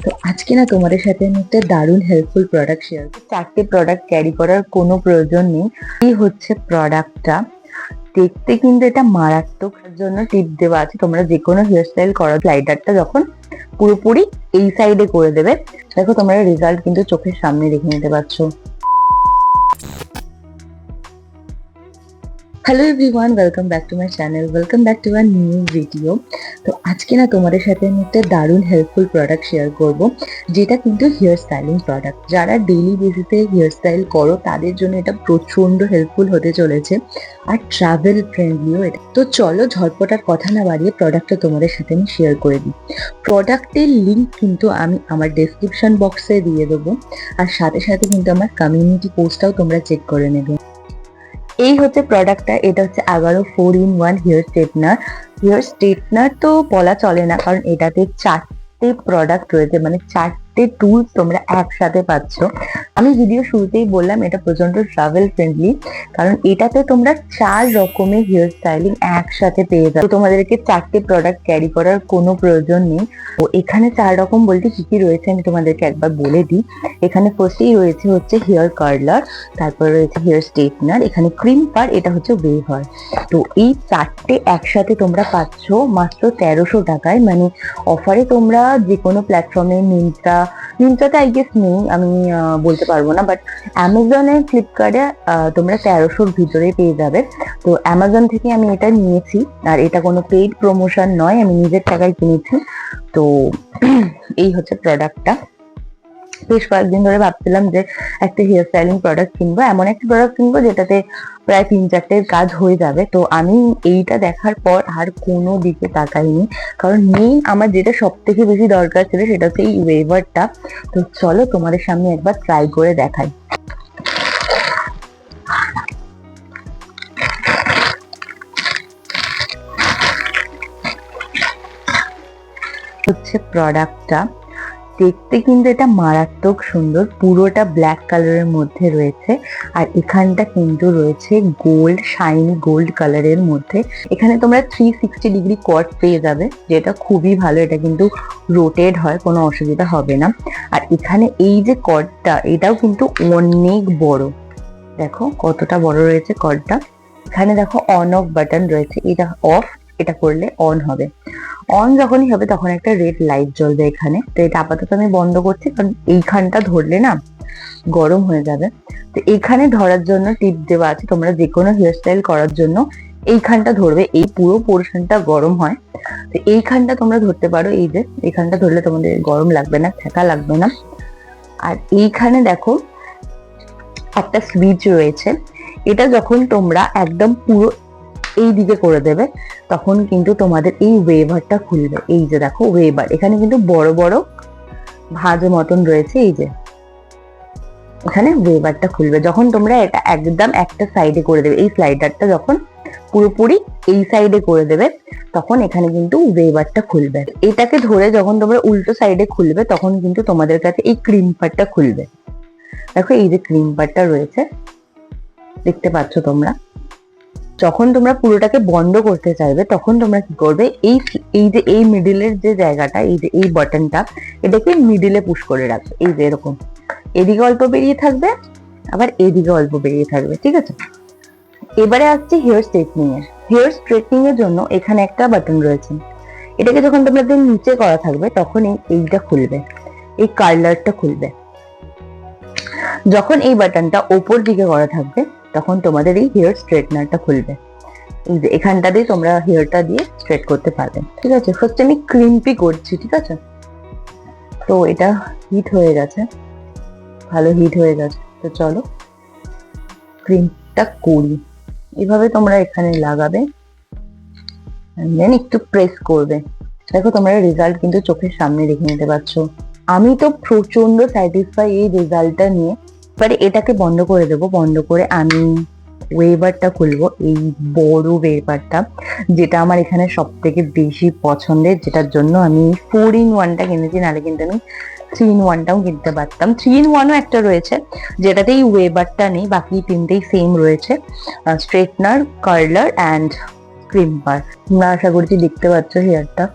তো আজকে না তোমাদের সাথে আমি একটা দারুণ হেল্পফুল প্রোডাক্ট শেয়ার করব। 4টে প্রোডাক্ট ক্যারি করার কোনো প্রয়োজন নেই। এই হচ্ছে প্রোডাক্টটা। দেখতে কিন্তু এটা মারাত্মক, জন্য টিপ দেওয়া আছে। তোমরা যে কোনো হেয়ার স্টাইল করা স্লাইডারটা যখন পুরোপুরি এই সাইডে করে দেবে, দেখো তোমরা রেজাল্ট কিন্তু চোখের সামনে দেখে নিতে পারছো। Hello everyone, welcome back to my channel, welcome back to our new video. তো আজকে না তোমাদের সাথে আমি একটা দারুণ হেল্পফুল প্রোডাক্ট শেয়ার করব, যেটা কিন্তু হেয়ার স্টাইলিং প্রোডাক্ট। যারা ডেইলি বেসিসে হেয়ার স্টাইল করো তাদের জন্য এটা প্রচন্ড হেল্পফুল হতে চলেছে, আর ট্রাভেল ফ্রেন্ডলিও এটা। তো চলো ঝটপট আর কথা না বাড়িয়ে প্রোডাক্টটা তোমাদের সাথে আমি শেয়ার করে দিই। প্রোডাক্টের লিঙ্ক কিন্তু আমি আমার ডেসক্রিপশন বক্সে দিয়ে দেবো, আর সাথে সাথে কিন্তু আমার কমিউনিটি পোস্টটাও তোমরা চেক করে নেবে। এই হচ্ছে প্রোডাক্টটা। এটা হচ্ছে 11 4-in-1 hair straightener. Hair straightener তো বলা চলে না, কারণ এটাতে 4টে প্রোডাক্ট রয়েছে, মানে 4টে টুলস তোমরা একসাথে পাচ্ছ। আমি ভিডিও শুরুতেই বললাম এটা প্রচন্ড ট্রাভেল ফ্রেন্ডলি, কারণ এটাতে তোমরা 4 রকমের হেয়ার স্টাইলিং একসাথে পেয়ে যাবে। তোমাদেরকে 4টে প্রোডাক্ট ক্যারি করার কোনো প্রয়োজন নেই। তো এখানে 4 রকম বলতে কি কি রয়েছে আমি তোমাদেরকে একবার বলে দিই। এখানে ফার্স্টেই রয়েছে হচ্ছে হেয়ার কার্লার, তারপরে রয়েছে হেয়ার স্ট্রেটনার, এখানে ক্রিম পার, এটা হচ্ছে ওয়েভার। তো এই 4টে একসাথে তোমরা পাচ্ছ মাত্র 1300 টাকায়। মানে অফারে তোমরা যে কোনো প্ল্যাটফর্মে, মিন্ত্রাতে আই গেস নেই, আমি বলতে পারবো না, বাট অ্যামাজনে, ফ্লিপকার্টে তোমরা 1300-র ভিতরে পেয়ে যাবে। তো অ্যামাজন থেকে আমি এটা নিয়েছি, আর এটা কোনো পেইড প্রমোশন নয়, আমি নিজের টাকায় কিনেছি। তো এই হচ্ছে প্রোডাক্টটা। বেশ কয়েকদিন ধরে ভাবছিলাম যে একটা হেয়ার স্টাইলিং প্রোডাক্ট কিনবো, এমন একটা প্রোডাক্ট কিনবো যেটাতে প্রায় 3-4টের কাজ হয়ে যাবে। তো আমি এইটা দেখার পর আর কোনো দিকে তাকাইনি, কারণ মেইন আমার যেটা সব থেকে বেশি দরকার ছিল সেটা হচ্ছে এই ওয়েভারটা। তো চলো তোমাদের সামনে একবার ট্রাই করে দেখাই। হচ্ছে প্রোডাক্টটা। দেখতে কিন্তু এটা মারাত্মক সুন্দর, পুরোটা ব্ল্যাক কালারের মধ্যে রয়েছে, আর এখানটা কিন্তু রয়েছে গোল্ড, শাইনি গোল্ড কালারের মধ্যে। এখানে তোমরা 360 ডিগ্রি কর্ড পেয়ে যাবে, যেটা খুবই ভালো। এটা কিন্তু রোটেট হয়, কোনো অসুবিধা হবে না। আর এখানে এই যে কর্ডটা, এটাও কিন্তু অনেক বড়, দেখো কতটা বড় রয়েছে কর্ডটা। এখানে দেখো অন অফ বাটন রয়েছে, এটা অফ, এটা করলে অন হবে। অন যখনই হবে তখন একটা রেড লাইট জ্বলবে এখানে। তো এটা আপাতত আমি বন্ধ করছি, কারণ এইখানটা ধরলে না গরম হয়ে যাবে। তো এখানে ধরার জন্য টিপ দেওয়া আছে, তোমরা যে কোনো হেয়ার স্টাইল করার জন্য এইখানটা ধরবে, এই পুরো পোর্শনটা গরম হয়। তো এইখানটা তোমরা ধরতে পারো, এই যে এইখানটা ধরলে তোমাদের গরম লাগবে না, ঠেকা লাগবে না। আর এইখানে দেখো একটা সুইচ রয়েছে, এটা যখন তোমরা একদম পুরো এই দিকে করে দেবে তখন কিন্তু তোমাদের এই ওয়েভারটা খুলবে। এই যে দেখো ওয়েভার, এখানে কিন্তু বড় বড় ভাঁজ মতন রয়েছে, এই যে এখানে ওয়েভারটা খুলবে যখন তোমরা এটা একদম একটা সাইডে করে দেবে। এই স্লাইডারটা যখন পুরোপুরি এই সাইডে করে দেবে তখন এখানে কিন্তু ওয়েভারটা খুলবে। এটাকে ধরে যখন তোমরা উল্টো সাইডে খুলবে তখন কিন্তু তোমাদের কাছে এই ক্রিম পারটা খুলবে। দেখো এই যে ক্রিম পারটা রয়েছে, দেখতে পাচ্ছ তোমরা। যখন তোমরা পুরোটাকে বন্ধ করতে চাইবে তখন তোমরা কি করবে, এই যে এই মিডিলের যে জায়গাটা, এই যে এই বাটনটা, এটাকে মিডিলে পুশ করে রাখবে। এই যে এরকম এদিকে অল্প বেরিয়ে থাকবে, আবার এদিকে অল্প বেরিয়ে থাকবে, ঠিক আছে। এবারে আসছে হেয়ার স্ট্রেটনিং এর। হেয়ার স্ট্রেটনিং এর জন্য এখানে একটা বাটন রয়েছে, এটাকে যখন তোমাদের নিচে করা থাকবে তখন এইটা খুলবে, এই কার্লারটা খুলবে। যখন এই বাটনটা ওপর দিকে করা থাকবে তখন তোমাদের এই হেয়ার স্ট্রেটনারটা খুলবে। এই যে এখানটা দিয়ে তোমরা হেয়ারটা দিয়ে স্ট্রেট করতে পারবে, ঠিক আছে। ফার্স্ট আমি ক্রিম্পি করছি, ঠিক আছে। তো এটা হিট হয়ে গেছে, ভালো হিট হয়ে গেছে। তো চলো ক্রিমটা করি। এভাবে তোমরা এখানে লাগাবে, দেন একটু প্রেস করবে। দেখো তোমরা রেজাল্ট কিন্তু চোখের সামনে দেখে নিতে পারছো। আমি তো প্রচন্ড স্যাটিসফাই এই রেজাল্টটা নিয়ে। এবারে এটাকে বন্ধ করে দেবো, বন্ধ করে আমি ওয়েভারটা খুলবো, এই বড় ওয়েভারটা, যেটা আমার এখানে সব থেকে বেশি পছন্দের, যেটার জন্য আমি 4-in-1টা কিনেছি, নাহলে কিন্তু আমি 3-in-1টাও কিনতে পারতাম। 3-in-1ও একটা রয়েছে যেটাতে এই ওয়েভারটা নেই, বাকি তিনটেই সেম রয়েছে, স্ট্রেটনার, কার্লার অ্যান্ড ক্রিম বার। তোমরা আশা করছি দেখতে পাচ্ছ হেয়ারটা।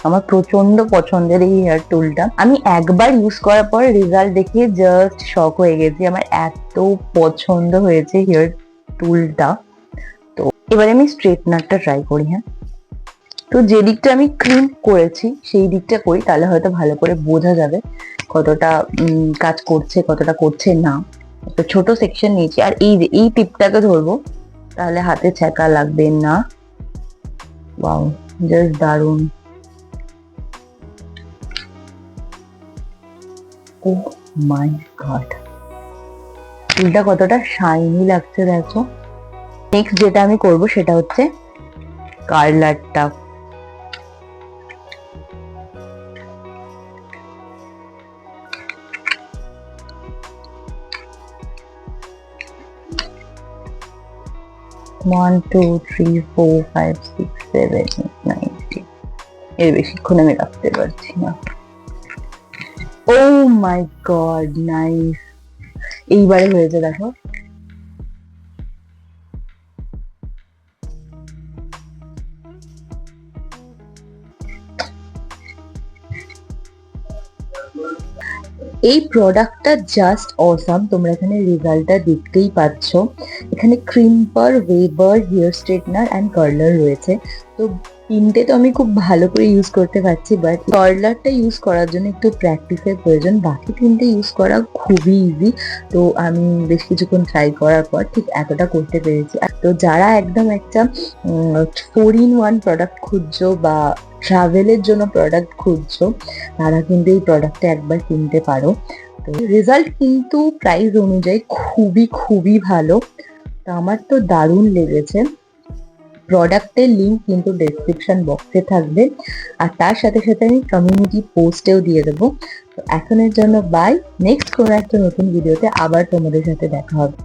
আমার প্রচন্ড পছন্দের এই হেয়ার টুলটা। আমি একবার ইউজ করার পর রেজাল্ট দেখে জাস্ট শক হয়ে গেছি, আমার এত পছন্দ হয়েছে হেয়ার টুলটা। তো এবারে আমি স্ট্রেটনারটা ট্রাই করি। হ্যাঁ, তো যে দিকটা আমি ক্রিম করেছি সেই দিকটা করি, তাহলে হয়তো ভালো করে বোঝা যাবে কতটা কাজ করছে কতটা করছে না। একটা ছোট সেকশন নিয়েছি, আর এই টিপটাকে ধরবো তাহলে হাতে ছ্যাঁকা লাগবে না। ওয়াও, জাস্ট দারুণ। ও মাই গড, চুলটা কতটা শাইনি লাগছে দেখো। নেক্সট যেটা আমি করব সেটা হচ্ছে কার্লারটা। One two three four five six seven eight nine ten, এর বেশিক্ষণ আমি রাখতে পারছি না। Oh my God, nice. এইবারে হয়েছে দেখো। এই প্রোডাক্টটা জাস্ট অসাম, তোমরা এখানে রেজাল্টটা দেখতেই পাচ্ছ। এখানে crimper, waver, hair straightener and curler রয়েছে। তো তিনটে তো আমি খুব ভালো করে ইউজ করতে পারছি, বাট কার্লারটা ইউজ করার জন্য একটু প্র্যাকটিসের প্রয়োজন। বাকি তিনটে ইউজ করা খুবই ইজি। তো আমি বেশ কিছুক্ষণ ট্রাই করার পর ঠিক এতটা করতে পেরেছি। তো যারা একদম একটা 4-in-1 প্রোডাক্ট খুঁজছো বা ট্রাভেলের জন্য প্রোডাক্ট খুঁজছো, তারা কিন্তু এই প্রোডাক্টটা একবার কিনতে পারো। তো রেজাল্ট কিন্তু প্রাইস অনুযায়ী খুবই খুবই ভালো। তো আমার তো দারুণ লেগেছে। প্রোডাক্টের লিঙ্ক কিন্তু ডেসক্রিপশন বক্সে থাকবে, আর তার সাথে সাথে আমি কমিউনিটি পোস্টেও দিয়ে দেবো। তো এখনের জন্য বাই, নেক্সট কোনো একটা নতুন ভিডিওতে আবার তোমাদের সাথে দেখা হবে।